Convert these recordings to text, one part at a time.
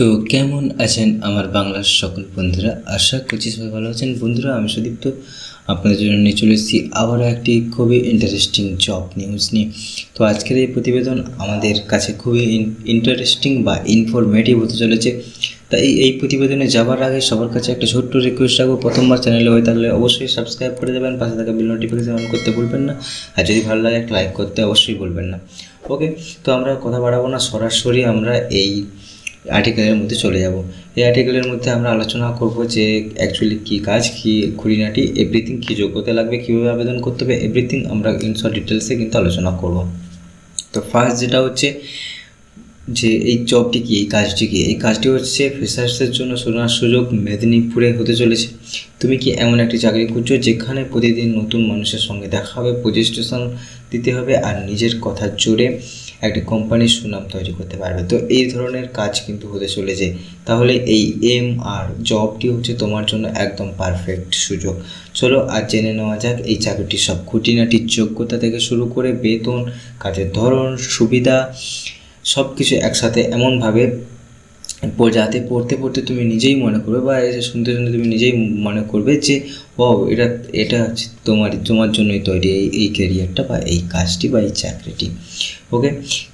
তো কেমন আছেন আমার বাংলার সকল বন্ধুরা? আশা করছি সবাই ভালো আছেন। বন্ধুরা, আমি সুদীপ্ত আপনাদের জন্য নিয়ে চলে এসেছি আবারও একটি খুবই ইন্টারেস্টিং জব নিউজ নিয়ে। তো আজকের এই প্রতিবেদন আমাদের কাছে খুবই ইন্টারেস্টিং বা ইনফরমেটিভ হতে চলেছে। তাই এই প্রতিবেদনে যাবার আগে সবার কাছে একটা ছোট্ট রিকোয়েস্ট রাখবো, প্রথমবার চ্যানেলে হয়ে থাকলে অবশ্যই সাবস্ক্রাইব করে দেবেন, পাশে থাকা বেল নোটিফিকেশন অন করতে ভুলবেন না, আর যদি ভালো লাগে একটা লাইক করতে অবশ্যই ভুলবেন না। ওকে, তো আমরা কথা বাড়াবো না, সরাসরি আমরা এই আর্টিকেলের মধ্যে চলে যাব। এই আর্টিকেলের মধ্যে আমরা আলোচনা করব যে অ্যাকচুয়ালি কী কাজ, কী খুঁটিনাটি, এভরিথিং, কী যোগ্যতা লাগবে, কীভাবে আবেদন করতে হবে, এভরিথিং আমরা ইন শর্ট ডিটেলসে কিন্তু আলোচনা করব। তো ফার্স্ট যেটা হচ্ছে যে এই জবটি কি, এই কাজটি কি, এই কাজটি হচ্ছে ফ্রেশার্সের জন্য সোনার সুযোগ মেদিনীপুরে হতে চলেছে। তুমি কি এমন একটি চাকরি খুঁজছো যেখানে প্রতিদিন নতুন মানুষের সঙ্গে দেখা হবে, প্রেজেন্টেশন দিতে হবে আর নিজের কথার জোরে একটি কোম্পানির সুনাম তৈরি করতে পারবে? তো এই ধরনের কাজ কিন্তু হতে চলেছে। তাহলে এই আর জবটি হচ্ছে তোমার জন্য একদম পারফেক্ট সুযোগ। চলো আজ জেনে নেওয়া যাক এই চাকরিটির সব খুঁটিনাটির যোগ্যতা থেকে শুরু করে বেতন, কাজের ধরন, সুবিধা, সব কিছু একসাথে এমনভাবে যাতে পড়তে পড়তে তুমি নিজেই মনে করবে বা শুনতে শুনতে তুমি নিজেই মনে করবে যে ও এটা হচ্ছে তোমার জন্যই তৈরি এই ক্যারিয়ারটা বা এই কাজটি বা এই চাকরিটি। ওকে,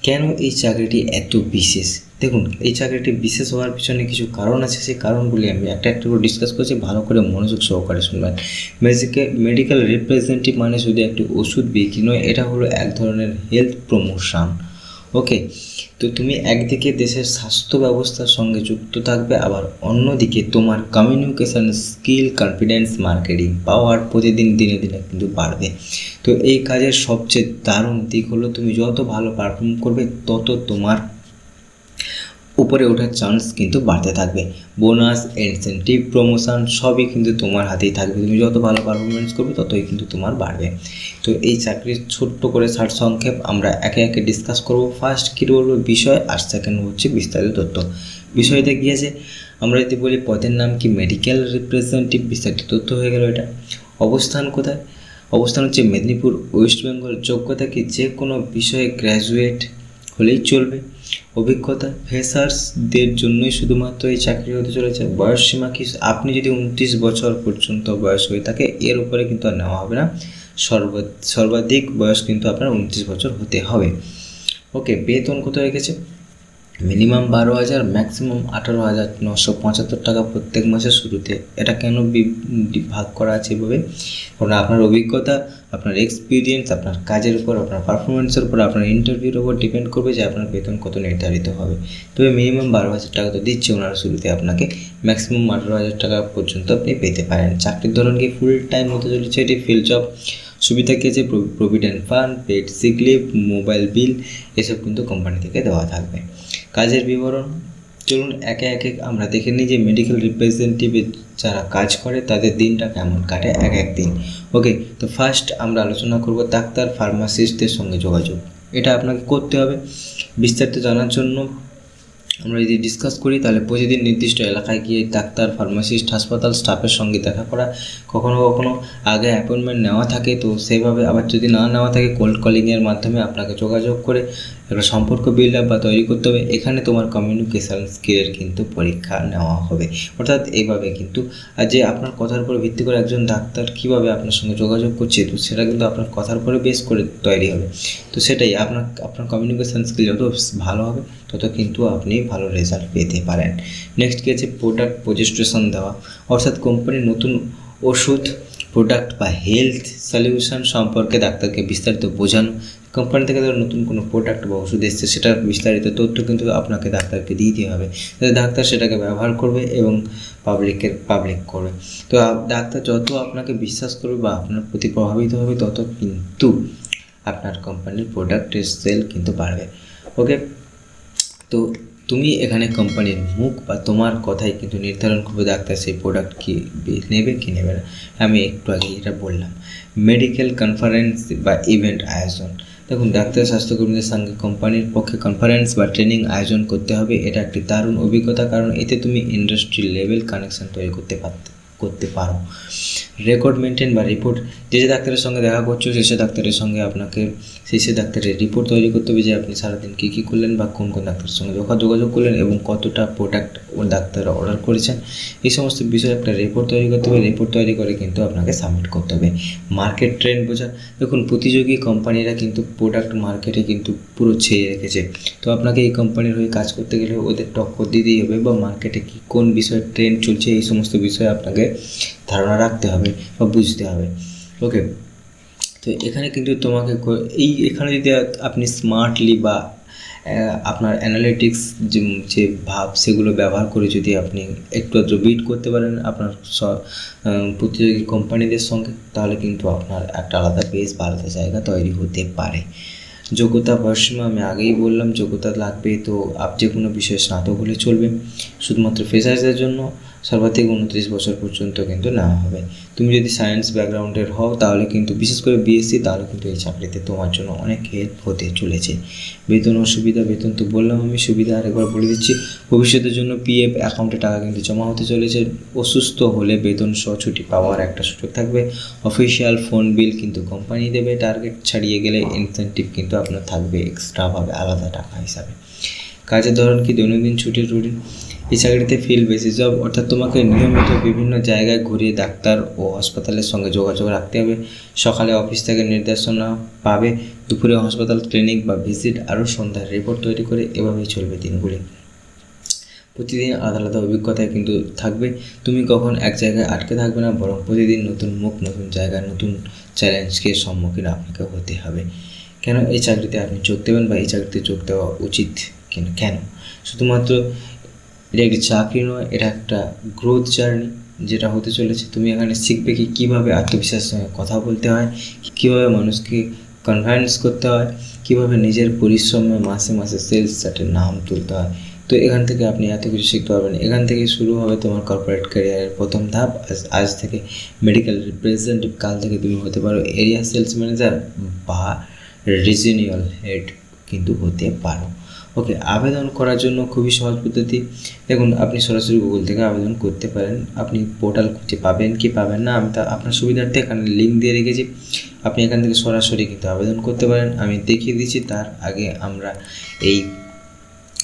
কেন এই চাকরিটি এত বিশেষ? দেখুন, এই চাকরিটি বিশেষ হওয়ার পিছনে কিছু কারণ আছে। সেই কারণগুলি আমি একটা একটা করে ডিসকাস করছি, ভালো করে মনোযোগ সহকারে শুনবেন। মেডিকেল রিপ্রেজেন্টেটিভ মানে শুধু একটি ওষুধ বিক্রি নয়, এটা হলো এক ধরনের হেলথ প্রমোশন। ওকে, তো তুমি একদিকে দেশের স্বাস্থ্য ব্যবস্থার সঙ্গে যুক্ত থাকবে, আবার অন্যদিকে তোমার কমিউনিকেশান স্কিল, কনফিডেন্স, মার্কেটিং পাওয়ার প্রতিদিন দিনে দিনে কিন্তু বাড়বে। তো এই কাজের সবচেয়ে দারুণ দিক হলো তুমি যত ভালো পারফর্ম করবে তত তোমার উপরে ওঠার চান্স কিন্তু বাড়তে থাকবে। বোনাস, ইনসেন্টিভ, প্রমোশন সবই কিন্তু তোমার হাতেই থাকবে। তুমি যত ভালো পারফরমেন্স করবে ততই কিন্তু তোমার বাড়বে। তো এই চাকরির ছোট্ট করে সারসংক্ষেপ আমরা একে একে ডিসকাস করব। ফার্স্ট কী বলবো বিষয়, আর সেকেন্ড হচ্ছে বিস্তারিত তথ্য। বিষয়টা গিয়েছে, আমরা যদি বলি পদের নাম কি, মেডিকেল রিপ্রেজেন্টেটিভ, বিস্তারিত তথ্য হয়ে গেল এটা। অবস্থান কোথায়? অবস্থান হচ্ছে মেদিনীপুর, ওয়েস্ট বেঙ্গল। যোগ্যতা কি, যে কোনো বিষয়ে গ্র্যাজুয়েট হলেই চলবে। অভিজ্ঞতা, ফ্রেশার্সদের জন্যই শুধুমাত্র এই চাকরি হতে চলেছে। বয়স সীমা কি, আপনি যদি 29 বছর পর্যন্ত বয়স হয়ে থাকে এর উপরে কিন্তু আর নেওয়া হবে না। সর্বাধিক বয়স কিন্তু আপনার 29 বছর হতে হবে। ওকে, বেতন কত হয়ে গেছে? মিনিমাম 12,000, ম্যাক্সিমাম 18,975 টাকা প্রত্যেক মাসের শুরুতে। এটা কেন ভাগ করা আছে এভাবে? কারণ আপনার অভিজ্ঞতা, আপনার এক্সপিরিয়েন্স, আপনার কাজের উপর, আপনার পারফরমেন্সের উপর, আপনার ইন্টারভিউর উপর ডিপেন্ড করবে যে আপনার বেতন কত নির্ধারিত হবে। তবে মিনিমাম 12,000 টাকা তো দিচ্ছে ওনারা শুরুতে আপনাকে, ম্যাক্সিমাম 18,000 টাকা পর্যন্ত আপনি পেতে পারেন। চাকরির ধরন কি, ফুল টাইম হতে চলেছে এটি, ফিল্ড জব। সুবিধা কী আছে? Provident fund, paid sick leave, mobile bill, এসব কিন্তু কোম্পানি থেকে দেওয়া থাকবে। কাজের বিবরণ চলুন একে একে আমরা দেখে নিই যে মেডিকেল রিপ্রেজেন্টেটিভ যারা কাজ করে তাদের দিনটা কেমন কাটে এক এক দিন। ওকে, তো ফার্স্ট আমরা আলোচনা করব ডাক্তার, ফার্মাসিস্টদের সঙ্গে যোগাযোগ। এটা আপনাকে করতে হবে। বিস্তারিত জানার জন্য আমরা যদি ডিসকাস করি তাহলে প্রতিদিন নির্দিষ্ট এলাকায় গিয়ে ডাক্তার, ফার্মাসিস্ট, হাসপাতাল স্টাফের সঙ্গে দেখা করা। কখনো কখনো আগে অ্যাপয়েন্টমেন্ট নেওয়া থাকে, তো সেভাবে আবার যদি না নেওয়া থাকে কোল্ড কলিংয়ের মাধ্যমে আপনাকে যোগাযোগ করে একটা সম্পর্ক বিল্ড আপ বা তৈরি করতে হবে। এখানে তোমার কমিউনিকেশান স্কিলের কিন্তু পরীক্ষা নেওয়া হবে। অর্থাৎ এইভাবে কিন্তু, আর যে আপনার কথার উপর ভিত্তি করে একজন ডাক্তার কীভাবে আপনার সঙ্গে যোগাযোগ করছে, তো সেটা কিন্তু আপনার কথার উপরে বেস করে তৈরি হবে। তো সেটাই আপনার কমিউনিকেশান স্কিল যত ভালো হবে তত কিন্তু আপনি ভালো রেজাল্ট পেতে পারেন। নেক্সট কী আছে? প্রোডাক্ট প্রেজেন্টেশন দেওয়া, অর্থাৎ কোম্পানির নতুন ওষুধ, প্রোডাক্ট বা হেলথ সলিউশন সম্পর্কে ডাক্তারকে বিস্তারিত বোঝানো। কোম্পানি থেকে ধরো নতুন কোনো প্রোডাক্ট বা ওষুধ এসছে, সেটার বিস্তারিত তথ্য কিন্তু আপনাকে ডাক্তারকে দিতে হবে, যাতে ডাক্তার সেটাকে ব্যবহার করবে এবং পাবলিক করবে। তো ডাক্তার যত আপনাকে বিশ্বাস করবে বা আপনার প্রতি প্রভাবিত হবে তত কিন্তু আপনার কোম্পানির প্রোডাক্টের সেল কিন্তু বাড়বে। ওকে, তো তুমি এখানে কোম্পানির মুখ বা তোমার কথাই কিন্তু নির্ধারণ করবে ডাক্তার সেই প্রোডাক্ট কি নেবে কি নেবে না। আমি একটু আগে এটা বললাম। মেডিকেল কনফারেন্স বা ইভেন্ট আয়োজন, দেখুন ডাক্তার স্বাস্থ্যকর্মীদের সঙ্গে কোম্পানির পক্ষে কনফারেন্স বা ট্রেনিং আয়োজন করতে হবে। এটা একটি দারুণ অভিজ্ঞতা, কারণ এতে তুমি ইন্ডাস্ট্রি লেভেল কানেকশন তৈরি করতে করতে পারো। রেকর্ড মেনটেন বা রিপোর্ট, যে ডাক্তারের সঙ্গে দেখা করছো সে ডাক্তারের সঙ্গে আপনাকে সেই ডাক্তারের রিপোর্ট তৈরি করতে হবে যে আপনি সারাদিন কী কী করলেন বা কোন কোন ডাক্তারের সঙ্গে যোগাযোগ করলেন এবং কতটা প্রোডাক্ট ও ডাক্তার অর্ডার করেছেন, এই সমস্ত বিষয়ে একটা রিপোর্ট তৈরি করতে হবে। রিপোর্ট তৈরি করে কিন্তু আপনাকে সাবমিট করতে হবে। মার্কেট ট্রেন্ড বোঝা, দেখুন প্রতিযোগী কোম্পানিরা কিন্তু প্রোডাক্ট মার্কেটে কিন্তু পুরো ছেয়ে রেখেছে, তো আপনাকে এই কোম্পানির হয়ে কাজ করতে গেলে ওদের টক্কর দিতেই হবে বা মার্কেটে কী কোন বিষয়ে ট্রেন্ড চলছে এই সমস্ত বিষয়ে আপনাকে ধারণা রাখতে হবে বা বুঝতে হবে। ওকে, তো এখানে কিন্তু তোমাকে এখানে যদি আপনি স্মার্টলি বা আপনার অ্যানালিটিক্স যে ভাব সেগুলো ব্যবহার করে যদি আপনি একটু বিট করতে পারেন আপনার প্রতিযোগী কোম্পানিদের সঙ্গে, তাহলে কিন্তু আপনার একটা আলাদা বেস বা আলাদা জায়গা তৈরি হতে পারে। যোগ্যতা বয়সীমা আমি আগেই বললাম, যোগ্যতা লাগবে, তো যে কোনো বিষয়ে স্নাতক হলে চলবে। শুধুমাত্র ফ্রেশার্সদের জন্য সর্বাধিক 29 বছর পর্যন্ত কিন্তু নেওয়া হবে। তুমি যদি সায়েন্স ব্যাকগ্রাউন্ডের হও তাহলে কিন্তু বিশেষ করে বিএসসি, তাহলে কিন্তু এই চাকরিতে তোমার জন্য অনেক হেল্প হতে চলেছে। বেতন ও সুবিধা, বেতন তো বললাম আমি, সুবিধা আরেকবার বলে দিচ্ছি। ভবিষ্যতের জন্য পিএফ অ্যাকাউন্টে টাকা কিন্তু জমা হতে চলেছে। অসুস্থ হলে বেতন সহ ছুটি পাওয়ার একটা সুযোগ থাকবে। অফিসিয়াল ফোন বিল কিন্তু কোম্পানি দেবে। টার্গেট ছাড়িয়ে গেলে ইনসেন্টিভ কিন্তু আপনার থাকবে এক্সট্রাভাবে আলাদা টাকা হিসাবে। কাজের ধরন কি, দৈনন্দিন ছুটির রুটিন। এই চাকরিতে ফিল্ড বেসিস জব, অর্থাৎ তোমাকে নিয়মিত বিভিন্ন জায়গায় ঘুরিয়ে ডাক্তার ও হাসপাতালের সঙ্গে যোগাযোগ রাখতে হবে। সকালে অফিস থেকে নির্দেশনা পাবে, দুপুরে হাসপাতাল ক্লিনিক বা ভিজিট, আরও সন্ধ্যায় রিপোর্ট তৈরি করে এভাবেই চলবে দিনগুলি। প্রতিদিন আলাদা আলাদা অভিজ্ঞতায় কিন্তু থাকবে। তুমি কখন এক জায়গায় আটকে থাকবে না, বরং প্রতিদিন নতুন মুখ, নতুন জায়গায়, নতুন চ্যালেঞ্জকে সম্মুখীন আপনাকে হতে হবে। কেন এই চাকরিতে আপনি যোগ দেবেন বা এই চাকরিতে যোগ দেওয়া উচিত কেন? শুধুমাত্র এটা একটি চাকরি নয়, এটা একটা গ্রোথ জার্নি যেটা হতে চলেছে। তুমি এখানে শিখবে কি কীভাবে আত্মবিশ্বাসের সঙ্গে কথা বলতে হয়, কীভাবে মানুষকে কনভিন্স করতে হয়, কীভাবে নিজের পরিশ্রমে মাসে মাসে সেলস চার্টের নাম তুলতে হয়। তো এখান থেকে আপনি এত কিছু শিখতে পারবেন। এখান থেকে শুরু হবে তোমার কর্পোরেট ক্যারিয়ারের প্রথম ধাপ। আজ থেকে মেডিকেল রিপ্রেজেন্টেটিভ, কাল থেকে তুমি হতে পারো এরিয়া সেলস ম্যানেজার বা রিজিওনাল হেড কিন্তু হতে পারো। ওকে, আবেদন করার জন্য খুবই সহজ পদ্ধতি। দেখুন, আপনি সরাসরি গুগল থেকে আবেদন করতে পারেন। আপনি পোর্টাল খুঁজে পাবেন কি পাবেন না, আমি তা আপনার সুবিধার্থে এখানে লিঙ্ক দিয়ে রেখেছি। আপনি এখান থেকে সরাসরি কিন্তু আবেদন করতে পারেন। আমি দেখিয়ে দিচ্ছি, তার আগে আমরা এই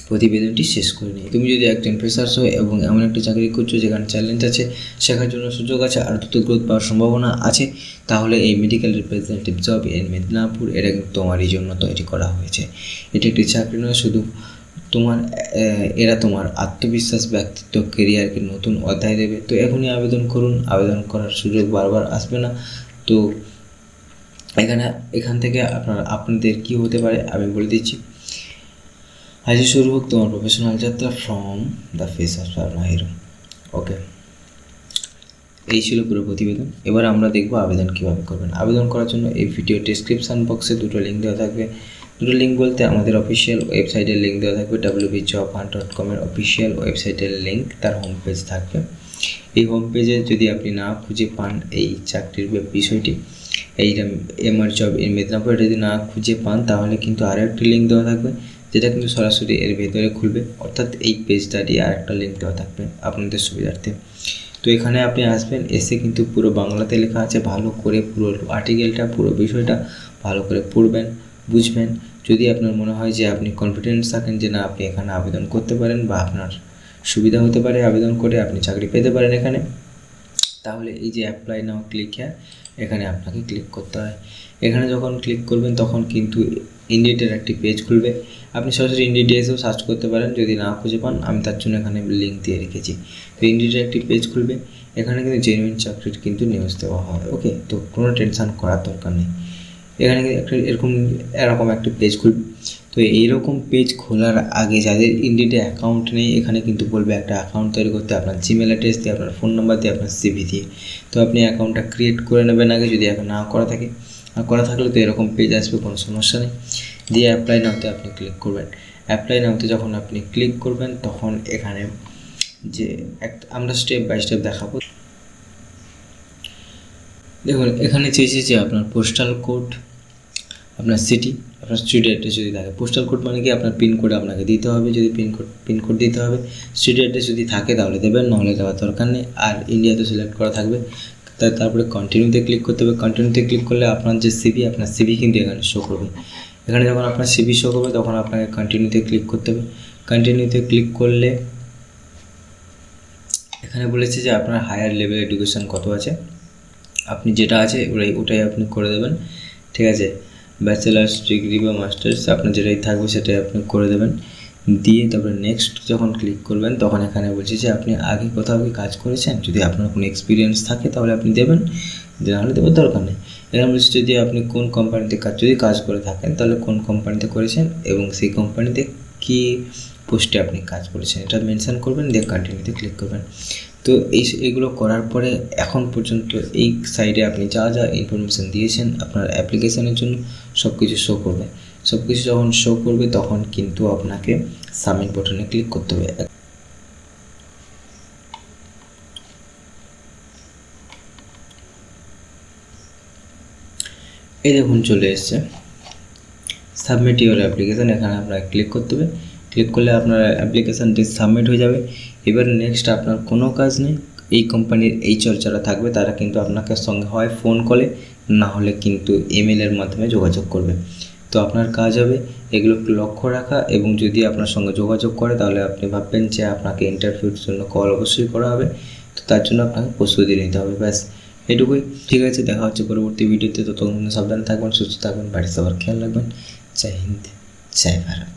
প্রতিবেদনটি শেষ করে নিই। তুমি যদি একজন ফ্রেশার্স হও এবং এমন একটা চাকরি করছো যেখানে চ্যালেঞ্জ আছে, শেখার জন্য সুযোগ আছে আর দ্রুত গ্রোথ পাওয়ার সম্ভাবনা আছে, তাহলে এই medical representative job in Medinipur এটা কিন্তু তোমারই জন্য তৈরি করা হয়েছে। এটি একটি চাকরি নয় শুধু এরা তোমার আত্মবিশ্বাস, ব্যক্তিত্ব, কেরিয়ারকে নতুন অধ্যায় দেবে। তো এখনই আবেদন করুন। আবেদন করার সুযোগ বারবার আসবে না। তো এখান থেকে আপনাদের কি হতে পারে আমি বলে দিচ্ছি। আজই শুরু হোক তোমার প্রফেশনাল যাত্রা from the freshers pharma hero. Okay, এই ছিল পুরো প্রতিবেদন। এবার আমরা দেখব আবেদন কীভাবে করবেন। আবেদন করার জন্য এই ভিডিও ডেসক্রিপশান বক্সে দুটো লিঙ্ক দেওয়া থাকবে। দুটো লিঙ্ক বলতে আমাদের অফিসিয়াল ওয়েবসাইটের লিঙ্ক দেওয়া থাকবে, www.jobhunt.com এর অফিসিয়াল ওয়েবসাইটের লিঙ্ক, তার হোম পেজ থাকবে। এই হোম পেজে যদি আপনি না খুঁজে পান এই চাকরির বিষয়টি, এইটা এমআর জব ইন মেদিনীপুর, এটা যদি না খুঁজে পান তাহলে কিন্তু আরও একটি লিঙ্ক দেওয়া থাকবে যেটা কিন্তু সরাসরি এর ভেতরে খুলবে, অর্থাৎ এই পেজটারই আর একটা লিঙ্ক দেওয়া থাকবে আপনাদের সুবিধার্থে। তো এখানে আপনি আসবেন, এসে কিন্তু পুরো বাংলাতে লেখা আছে, ভালো করে পুরো আর্টিকেলটা, পুরো বিষয়টা ভালো করে পড়বেন, বুঝবেন। যদি আপনার মনে হয় যে আপনি কনফিডেন্স থাকেন যে না আপনি এখানে আবেদন করতে পারেন বা আপনার সুবিধা হতে পারে আবেদন করে আপনি চাকরি পেতে পারেন এখানে, তাহলে এই যে অ্যাপ্লাই নাও ক্লিক হিয়ার, এখানে আপনাকে ক্লিক করতে হয়। এখানে যখন ক্লিক করবেন তখন কিন্তু ইন্ডিটের একটি পেজ খুলবে। আপনি সরাসরি ইন্ডিটে এসেও সার্চ করতে পারেন যদি না খুঁজে পান, আমি তার জন্য এখানে লিঙ্ক দিয়ে রেখেছি। তো ইন্ডিটের একটি পেজ খুলবে, এখানে কিন্তু জেনুইন চাকরির কিন্তু নিউজ দেওয়া হয়। ওকে, তো কোনো টেনশান করার দরকার নেই। এখানে এরকম একটা পেজ খুলবে। তো এইরকম পেজ খোলার আগে যাদের ইন্ডিটে অ্যাকাউন্ট নেই, এখানে কিন্তু বলবে একটা অ্যাকাউন্ট তৈরি করতে, আপনার জিমেল অ্যাড্রেস দিয়ে, আপনার ফোন নাম্বার দিয়ে, আপনার সিভি দিয়ে। তো আপনি অ্যাকাউন্টটা ক্রিয়েট করে নেবেন আগে, যদি এখন না করা থাকে। আর করা থাকলে তো এরকম পেজ আসবে, কোনো সমস্যা নেই। দিয়ে অ্যাপ্লাই নাওতে আপনি ক্লিক করবেন। অ্যাপ্লাই নাওতে যখন আপনি ক্লিক করবেন তখন এখানে যে আমরা স্টেপ বাই স্টেপ দেখাবো। দেখুন, এখানে চেয়েছে যে আপনার পোস্টাল কোড, আপনার সিটি, আপনার স্ট্রিট অ্যাড্রেস যদি থাকে। পোস্টাল কোড মানে কি আপনার পিনকোড আপনাকে দিতে হবে, যদি পিনকোড দিতে হবে। স্ট্রিট অ্যাড্রেস যদি থাকে তাহলে দেবেন, নাহলে দেওয়ার দরকার নেই। আর ইন্ডিয়াতে সিলেক্ট করা থাকবে। তারপরে কন্টিনিউতে ক্লিক করতে হবে। কন্টিনিউতে ক্লিক করলে আপনার যে সিভি, আপনার সিভি কিন্তু এখানে শো করবে। এখানে যখন আপনার সিভি শো করবে তখন আপনাকে কন্টিনিউতে ক্লিক করতে হবে। কন্টিনিউতে ক্লিক করলে এখানে বলেছে যে আপনার হায়ার লেভেল এডুকেশন কত আছে, আপনি যেটা আছে ওটাই আপনি করে দেবেন, ঠিক আছে। ব্যাচেলার্স ডিগ্রি বা মাস্টার্স আপনার যেটাই থাকবে সেটাই আপনি করে দেবেন। দিয়ে তারপরে নেক্সট যখন ক্লিক করবেন তখন এখানে বলছে যে আপনি আগে কোথাও কি কাজ করেছেন, যদি আপনার কোনো এক্সপিরিয়েন্স থাকে তাহলে আপনি দেবেন, নাহলে দেওয়ার দরকার নেই। এখানে বলছে যদি আপনি কোন কোম্পানিতে যদি কাজ করে থাকেন তাহলে কোন কোম্পানিতে করেছেন এবং সেই কোম্পানিতে কী পোস্টে আপনি কাজ করেছেন এটা মেনশন করবেন, দিয়ে কন্টিনিউতে ক্লিক করবেন। তো এইগুলো করার পরে এখন পর্যন্ত এই সাইডে আপনি যা যা ইনফরমেশান দিয়েছেন আপনার অ্যাপ্লিকেশানের জন্য সব কিছু শো করবে। সব কিছু যখন শো করবে তখন কিন্তু আপনাকে সাবমিট বাটনে ক্লিক করতে হবে। এই দেখুন চলে এসছে সাবমিট ইউর অ্যাপ্লিকেশান, এখানে আপনাকে ক্লিক করতে হবে। ক্লিক করলে আপনার অ্যাপ্লিকেশানটি সাবমিট হয়ে যাবে। এবার নেক্সট আপনার কোনো কাজ নেই, এই কোম্পানির এইচআর যারা থাকবে তারা কিন্তু আপনাকে সঙ্গে হয় ফোন কলে, না হলে কিন্তু ইমেলের মাধ্যমে যোগাযোগ করবে। তো আপনার কাজ হবে এগুলো লক্ষ্য রাখা, এবং যদি আপনার সঙ্গে যোগাযোগ করে তাহলে আপনি ভাববেন যে আপনাকে ইন্টারভিউর জন্য কল অবশ্যই করা হবে, তো তার জন্য আপনাকে প্রস্তুতি নিতে হবে। ব্যাস এটুকুই, ঠিক আছে। দেখা হচ্ছে পরবর্তী ভিডিওতে। ততক্ষণ সাবধানে থাকবেন, সুস্থ থাকবেন, বাড়ির সবার খেয়াল রাখবেন। জয় হিন্দ, জয় ভারত।